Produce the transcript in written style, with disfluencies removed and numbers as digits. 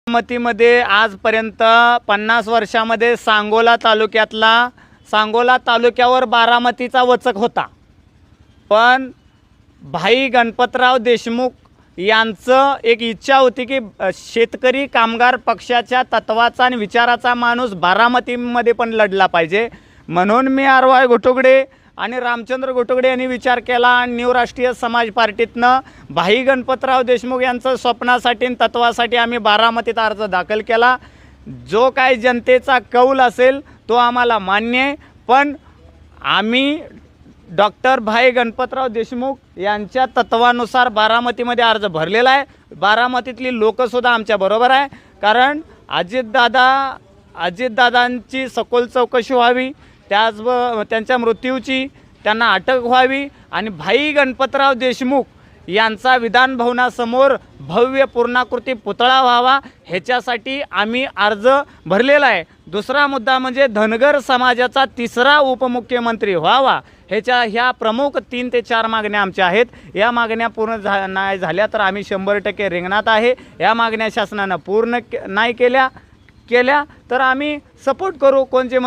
बारामतीमध्ये आजपर्यंत 50 वर्षामध्ये सांगोला तालुक्यावर बारामतीचा वचक होता, पण भाई गणपतराव देशमुख यांचं एक इच्छा होती की शेतकरी कामगार पक्षाच्या तत्वाचा आणि विचाराचा माणूस बारामतीमध्ये पण लढला पाहिजे। म्हणून मी आरवाय घोटुगडे आणि रामचंद्र घोटुगडे यांनी विचार केला आणि न्यू राष्ट्रीय समाज पार्टीतनं भाई गणपतराव देशमुख यांचं स्वप्नासाठी आणि तत्वासाठी आम्ही बारामतीत अर्ज दाखल केला। जो काही जनतेचा कौल असेल तो आम्हाला मान्य आहे, पण आम्ही डॉक्टर भाई गणपतराव देशमुख यांच्या तत्वानुसार बारामतीमध्ये अर्ज भरलेला आहे। बारामतीतली लोकसुद्धा आमच्या बरोबर आहे, कारण अजितदादांची सखोल चौकशी व्हावी, त्यांच्या मृत्यूची त्यांना अटक व्हावी आणि भाई गणपतराव देशमुख यांचा विधान भवनासमोर भव्य पूर्णाकृती पुतळा व्हावा, ह्याच्यासाठी आम्ही अर्ज भरलेला आहे। दुसरा मुद्दा म्हणजे धनगर समाजाचा तिसरा उपमुख्यमंत्री व्हावा, ह्या प्रमुख 3 ते 4 मागण्या आमच्या आहेत। या मागण्या पूर्ण नाही झाल्या तर आम्ही 100% रिंगणात आहे। या मागण्या शासनानं पूर्ण नाही केल्या तर आम्ही सपोर्ट करू कोणचे